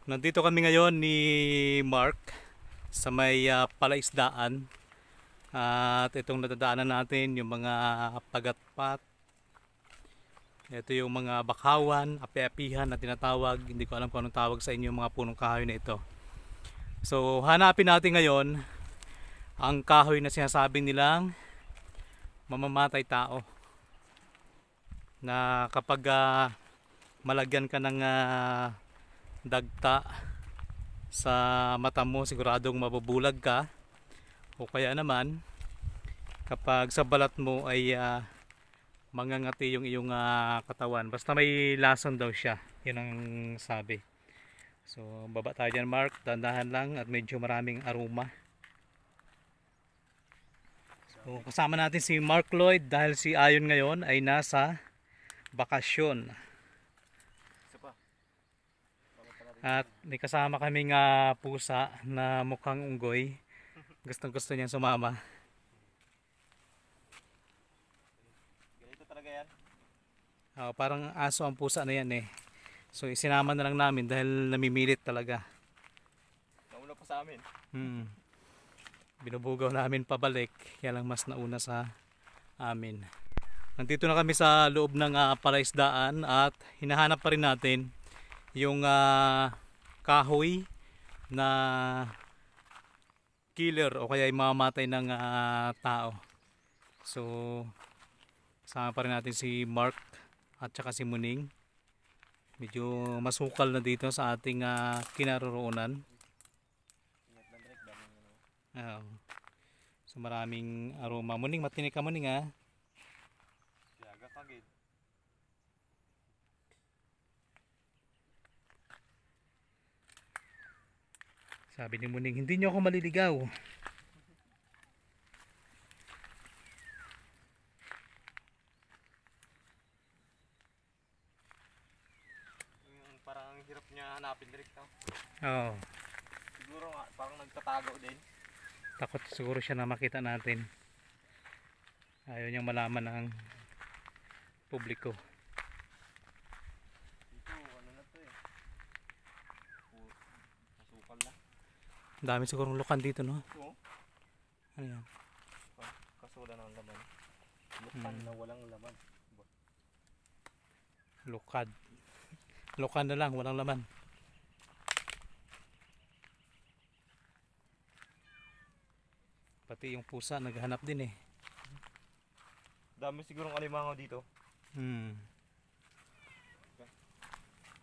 Nandito kami ngayon ni Mark sa may palaisdaan. At itong nadadaanan natin yung mga pagatpat. Ito yung mga bakawan, api-apihan na tinatawag. Hindi ko alam kung anong tawag sa inyo yung mga punong kahoy na ito. So hanapin natin ngayon ang kahoy na sinasabi nilang mamamatay tao. Na kapag malagyan ka ng dagta sa mata mo, siguradong mabubulag ka. O kaya naman kapag sa balat mo ay mangangati yung iyong katawan, basta may lason daw siya, yun ang sabi. So baba tayo dyan, Mark, dandahan lang at medyo maraming aroma. So kasama natin si Mark Lloyd dahil si Ayon ngayon ay nasa bakasyon. At may kasama kaming pusa na mukhang unggoy. Gustong gusto niyang sumama. Ganito talaga yan. Parang aso ang pusa na yan eh. So isinama na lang namin dahil namimilit talaga. Nauna pa sa amin. Binubugaw namin pabalik, kaya lang mas nauna sa amin. Nandito na kami sa loob ng palaisdaan at hinahanap pa rin natin yung kahoy na killer o kaya mamamatay ng tao. So kasama pa rin natin si Mark at saka si Muning. Medyo masukal na dito sa ating kinaroroonan. So maraming aroma. Muning, matinik ka, Muning ha. Siyaga kagid. Sabi ni Muning, hindi nyo ako maliligaw. Parang ang hirap niya hanapin direkta. Oo. Siguro nga, parang nagtatago din. Takot siguro siya na makita natin. Ayaw niyang malaman ng publiko. Dito, ano na to eh. Masukal na. Ang dami sigurong lukan dito, no? Oo. Ano yan? Kasula ng laman. Lukan na walang laman. Lukad. Lukan na lang, walang laman. Pati yung pusa naghahanap din eh. Dami sigurong alimango dito.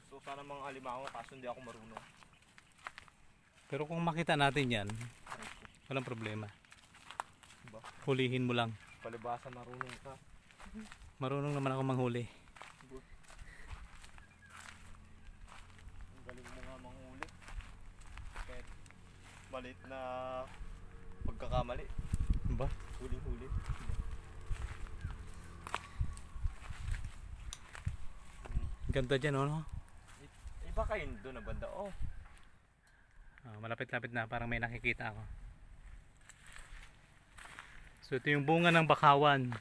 So sana mga alimango, kaso hindi ako marunong. Pero kung makita natin yan, walang problema. Diba? Hulihin mo lang. Palibasa marunong ka. Marunong naman ako manghuli. Ang galing mo nga manghuli. Kahit malit na pagkakamali. Ba? Huling-huli. Ganda dyan, no? Iba kayo doon na banda. Oh. Malapit-lapit na, parang may nakikita ako. So ito yung bunga ng bakawan.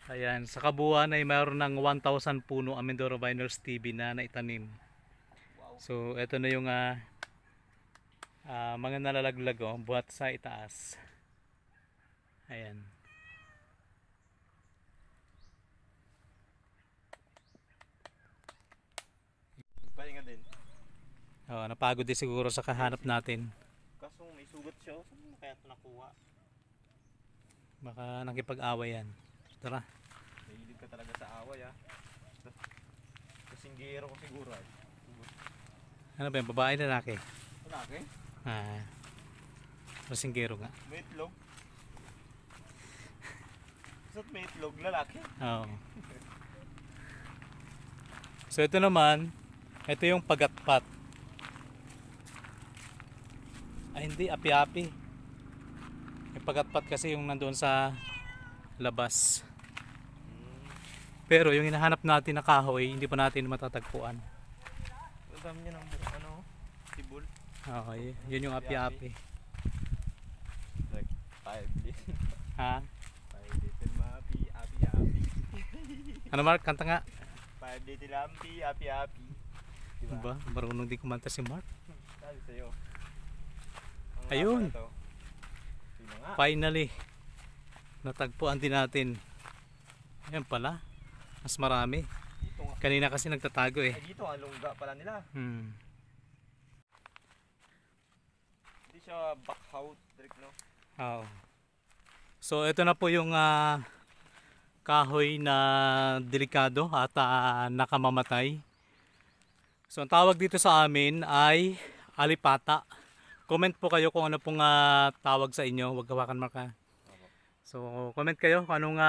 Ayan, sa kabuuan ay mayroon ng 1,000 puno ang Mindoro Vinyl TV na naitanim. Wow. So ito na yung mga nalalaglag buhat sa itaas. Ayan. Pahinga din. Napagod din siguro sa kahanap natin. Kaso may sugat siya. Saan mo kaya ito nakuha? Baka nakipag-away yan. Tara. Nahilig ka talaga sa away ah. Kasinggero ko siguro ay. Ano ba yung babae lalaki? Lalaki? Rasinggero nga. May itlog? Basta't may itlog, lalaki? Oo. So ito naman, ito yung pagatpat. Ay hindi, api-api. Yung pagatpat kasi yung nandoon sa labas. Pero yung hinahanap natin na kahoy, hindi pa natin matatagpuan. Ang dami niya ng tibol. Okay, yun yung api-api. Like 5 little. Ha? 5 little mapi, api-api. Ano Mark, kanta nga. 5 little ampi, api-api. Diba? Marunong din kumanta si Mark. Dahil sa'yo. Ang Ayun. lapa na to. Yun na nga. Finally, natagpuan din natin. Ayan pala, mas marami. Dito nga. Kanina kasi nagtatago eh. Ay, dito ang lungga pala nila. Hindi siya backhout, Derek, no? Oo. So ito na po yung kahoy na delikado at nakamamatay. So ang tawag dito sa amin ay alipata. Comment po kayo kung ano pong tawag sa inyo. Huwag hawakan Mark ha. So comment kayo kung anong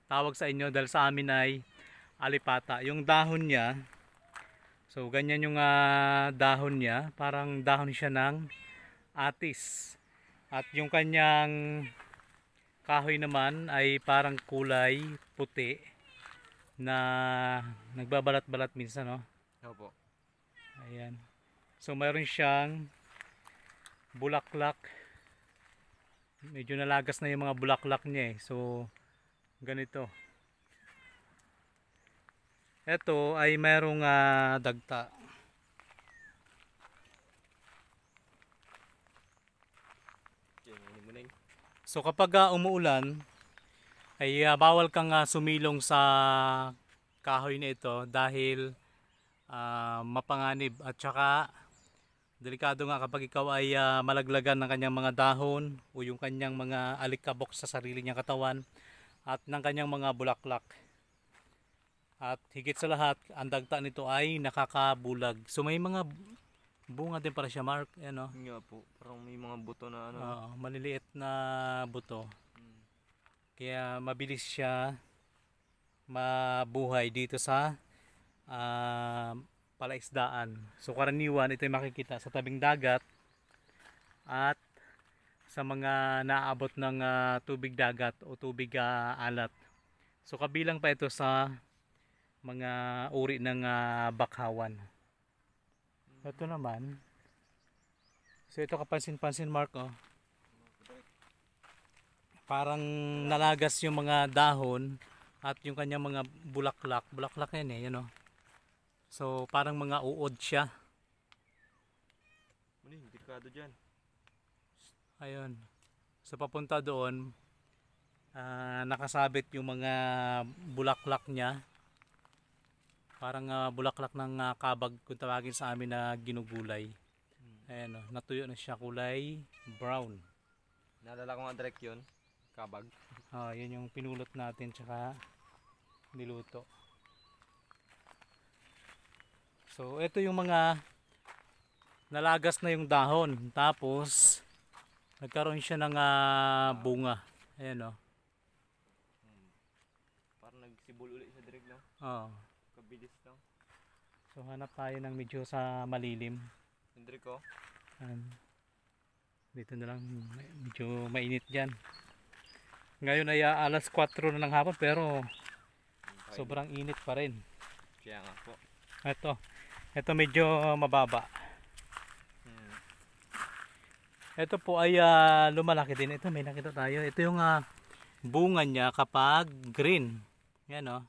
tawag sa inyo dahil sa amin ay alipata. Yung dahon niya, so ganyan yung dahon niya. Parang dahon siya ng atis. At yung kanyang kahoy naman ay parang kulay puti na nagbabalat-balat minsan, no? Opo. Ayan. So mayroon siyang bulaklak. Medyo nalagas na yung mga bulaklak niya eh. So ganito. Ito ay mayroong dagta. So kapag umuulan ay bawal kang sumilong sa kahoy na ito dahil mapanganib at saka delikado nga kapag ikaw ay malaglagan ng kanyang mga dahon o yung kanyang mga alikabok sa sarili niyang katawan at ng kanyang mga bulaklak. At higit sa lahat, ang dagta nito ay nakakabulag. So may mga bunga din para siya, Mark. Ano? Nga po, parang may mga buto na ano. Maliliit na buto. Kaya mabilis siya mabuhay dito sa palaisdaan. So karaniwan ito ay makikita sa tabing dagat at sa mga naaabot ng tubig dagat o tubig alat. So kabilang pa ito sa mga uri ng bakhawan. Ito naman. So ito kapansin-pansin Mark oh. Parang nalagas yung mga dahon at yung kanyang mga bulaklak. Bulaklak yan eh, yun oh. So parang mga uod siya. Ano yung delikado dyan? Ayun. So papunta doon, nakasabit yung mga bulaklak niya. Parang bulaklak ng kabag kung tawagin sa amin na ginugulay. Ayan o, natuyo na siya kulay brown. Naalala ko nga direct yun, kabag. Yun yung pinulot natin tsaka niluto. So ito yung mga nalagas na yung dahon. Tapos nagkaroon siya ng bunga. Ayan o. Parang nagsibol ulit sa direct, no? Oo. Kabilis lang. So hanap tayo ng medyo sa malilim. Hendrik ko. Dito na lang, medyo mainit dyan. Ngayon ay alas 4 na ng hapon pero sobrang init pa rin. Kaya nga po. Ito medyo mababa. Ito po ay lumalaki din. Ito may nakita tayo. Ito yung bunga niya kapag green. Yan o.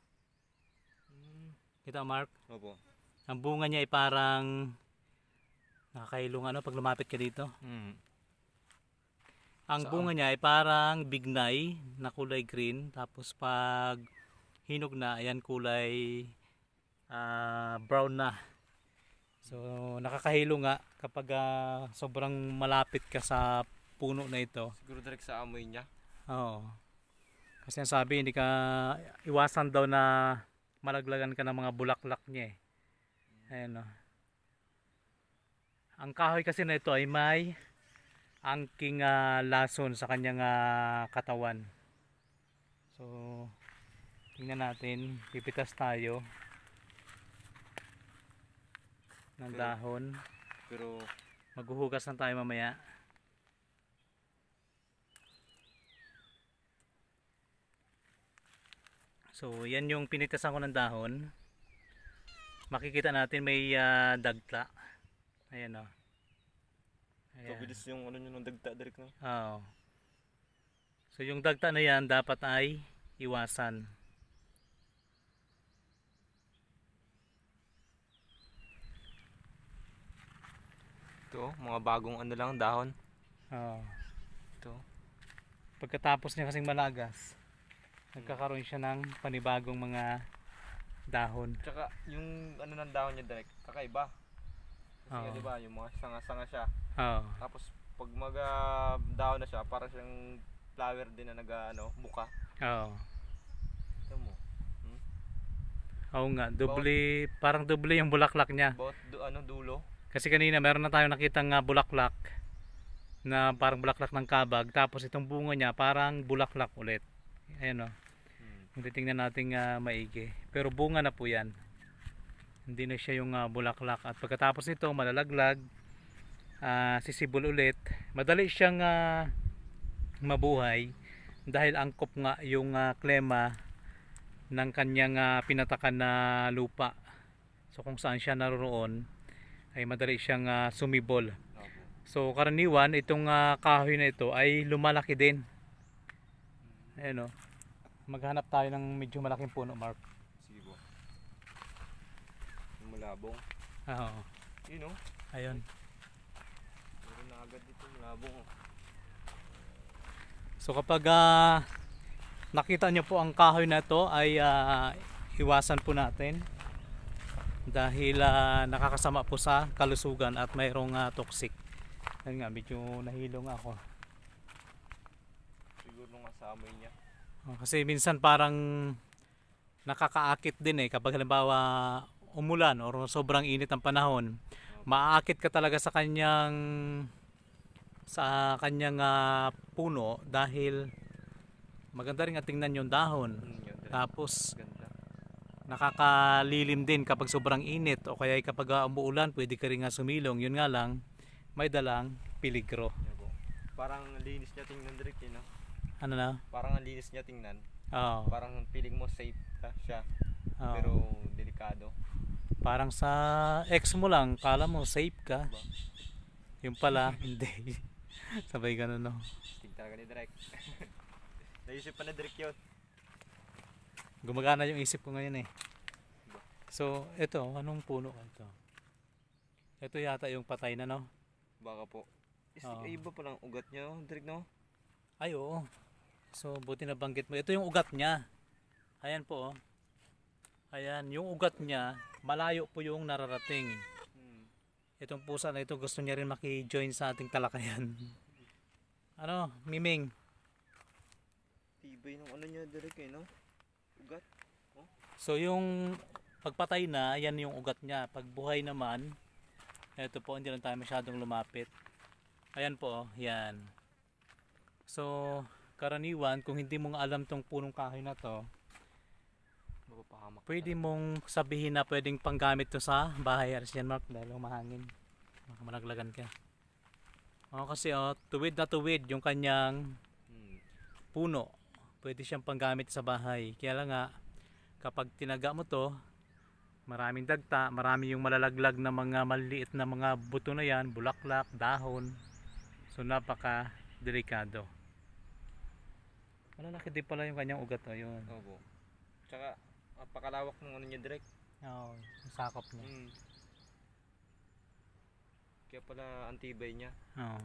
Kita Mark? Opo. Ang bunga niya ay parang nakakailong pag lumapit ka dito. Ang bunga niya ay parang bignay na kulay green. Tapos pag hinog na, ayan kulay brown na. So nakakahilo nga kapag sobrang malapit ka sa puno na ito. Siguro direct sa amoy niya. Oo. Kasi ang sabi, hindi ka iwasan daw na malaglagan ka ng mga bulaklak niya eh. Ayan o. Ang kahoy kasi na ito ay may angking lason sa kanyang katawan. So tingnan natin, pipitas tayo ng dahon. Pero maghuhugas na tayo mamaya. So yan yung pinitasan ko ng dahon. Makikita natin may dagta. Ayan o. kabilis yung ano nyo ng dagta direct, no? Oo. So yung dagta na yan dapat ay iwasan. oh, mga bagong ano lang dahon. Oo. Ito. Pagkatapos niya kasing malagas, nagkakaroon siya ng panibagong mga dahon. Tsaka yung ano ng dahon niya direct, kakaiba. Kasi nga Oo. di ba, yung mga sanga-sanga siya. Oo. Tapos pag dahon na siya, para siyang flower din na buka. Oo. Ito mo. Oo nga, parang doble yung bulaklak niya. Bawat dulo. Kasi kanina meron na tayong nakitang bulaklak na parang bulaklak ng kabag, tapos itong bunga niya parang bulaklak ulit. Ayan o. Kung titingnan natin maigi. Pero bunga na po yan. Hindi na siya yung bulaklak. At pagkatapos nito malalaglag, sisibol ulit. Madali siyang mabuhay dahil angkop nga yung klema ng kanyang pinatakan na lupa. So kung saan siya naroon ay madali siyang sumibol. So karaniwan itong kahoy na ito ay lumalaki din. Ayan o. Maghanap tayo ng medyo malaking puno, Mark. Sige po. Yung malabong. Oo. Yun o. Ayun. Meron na agad dito malabong o. So kapag nakita nyo po ang kahoy na ito ay iwasan po natin dahil nakakasama po sa kalusugan at mayroong toxic. Ayun nga, medyo nahilong ako. Siguro nga sa amoy niya. Kasi minsan parang nakakaakit din kapag halimbawa umulan or sobrang init ang panahon, maaakit ka talaga sa kanyang puno dahil maganda rin tingnan yung dahon. Yun, Tapos ganda. nakakalilim din kapag sobrang init o kaya kapag umuulan pwede ka rin sumilong. Yun nga lang, may dalang peligro. Yan po. Parang linis niya tingnan direct no? Ano na? Parang ang linis niya tingnan. Oo. Parang feeling mo safe siya. Oo. Pero delikado. Parang sa ex mo lang, kala mo safe ka. Diba? Yung pala, hindi. Sabay ganun no. Ting talaga ni direct. Naisip pa na direct yun. Gumagana yung isip ko ngayon So, ito, anong puno ito? Ito yata yung patay na no? Baka po. Oo. Iba pa lang ugat niya direct no? Ay oo. So, buti na banggit mo. Ito yung ugat niya. Ayan po Ayan, yung ugat niya, malayo po yung nararating. Itong pusa na ito, gusto niya rin maki-join sa ating talakayan. Ano, Miming? Tibay ng ano niya direct no? Ugat. Oh. So yung pagpatay na, yan yung ugat niya. Pag buhay naman, ito po, hindi lang tayo masyadong lumapit. Ayan po, yan. So, karaniwan, kung hindi mo nga alam tong punong kahoy na to, Mapapahamak. pwede mong sabihin na pwedeng panggamit to sa bahay. Aras yan, Mark, dahil mahangin. Malaglagan ka. Kasi tuwid na tuwid yung kanyang puno. Pwede siyang panggamit sa bahay. Kaya lang nga, kapag tinaga mo to, maraming dagta, marami yung malalaglag na mga maliit na mga buto na yan, bulaklak, dahon. So napaka delikado. Malalaki din pala yung kanyang ugat. Yun. Opo. Tsaka pakalawak ng ano niya direct. Oo, sakop niya. Kaya pala antibay niya. Oo.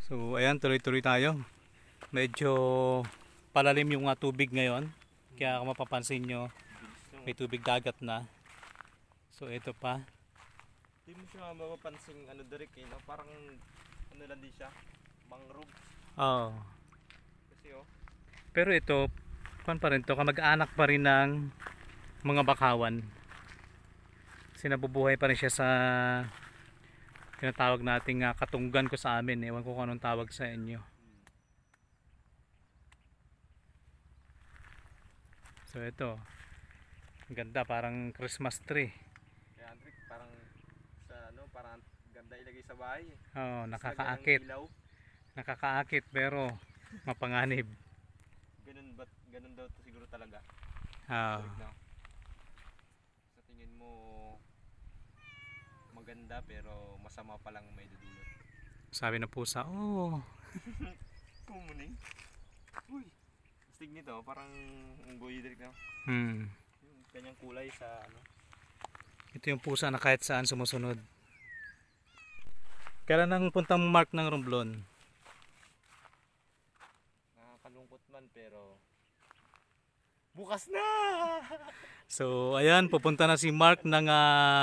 So ayan, tuloy-tuloy tayo. Medyo palalim yung tubig ngayon. Kaya kung mapapansin nyo, may tubig dagat na. So ito pa. Hindi mo siya mapapansin direct no? Parang ano lang din siya. Mangrove. Oo. Kasi Pero ito, pa rin to, kamag-anak pa rin ng mga bakawan. Kasi nabubuhay pa rin siya sa tinatawag nating katunggan ko sa amin. Ewan ko kung anong tawag sa inyo. So ito, ang ganda, parang Christmas tree. kaya Andrick, parang sa parang ganda ilagay sa bahay. Oo, Tapos nakakaakit. lagyan ng ilaw. Nakakaakit pero mapanganib. Ganun daw to siguro talaga. Oo. Direct na. Sa tingin mo maganda pero masama pa lang may dudulot. Sabi ng pusa, oh. Kumuning. Uy. Astig nito, parang unggoy direct na. Hmm. Yung kanyang kulay sa Ito yung pusa na kahit saan sumusunod. Kailan ang puntang Mark ng Romblon? Nakakalungkot man pero bukas na! So ayan, pupunta na si Mark ng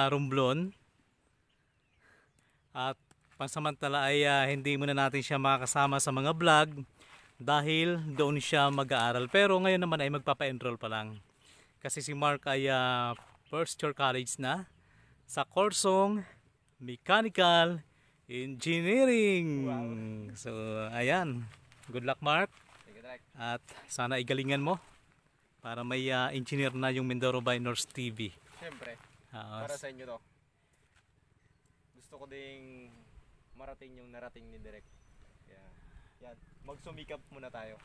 Romblon. At pansamantala ay hindi muna natin siya makakasama sa mga vlog dahil doon siya mag-aaral. Pero ngayon naman ay magpapa-enroll pa lang. Kasi si Mark ay first year college na sa kursong Mechanical Engineering. Wow. So ayan, good luck Mark. Sige, Direk. At sana igalingan mo para may engineer na yung Mindoro Binors TV. Siyempre, Ah, para sa inyo to. Gusto ko ding marating yung narating ni Direk. Kaya, yan. Magsumikap muna tayo.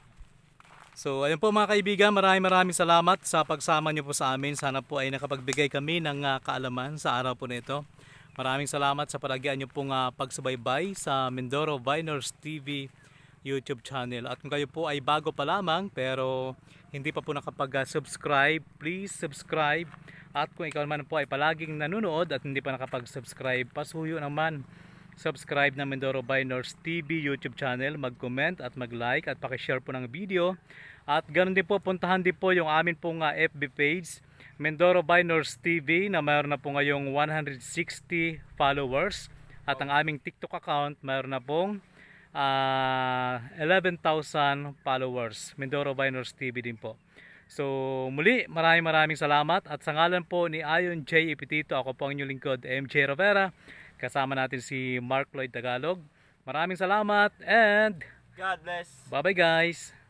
So ayun po mga kaibigan, maraming salamat sa pagsama niyo po sa amin. Sana po ay nakapagbigay kami ng kaalaman sa araw po nito. Maraming salamat sa palagyan niyo pong pagsubaybay sa Mindoro Binors TV YouTube channel. At kung kayo po ay bago pa lamang pero hindi pa po nakapag-subscribe, please subscribe. At kung ikaw naman po ay palaging nanonood at hindi pa nakapag-subscribe, pasuyo naman subscribe ng Mindoro Binors TV YouTube channel, mag-comment at mag-like at pakishare po ng video. At ganoon din po, puntahan din po yung amin pong FB page, Mindoro Binors TV, na mayroon na po ngayong 160 followers. At ang aming TikTok account, mayroon na pong 11,000 followers. Mindoro Binors TV din po. So muli, maraming salamat. At sa ngalan po ni Ayon J. Ipitito, ako po ang inyong lingkod, MJ Rivera. Kasama natin si Mark Lloyd Tagalog. Maraming salamat and God bless! bye bye guys!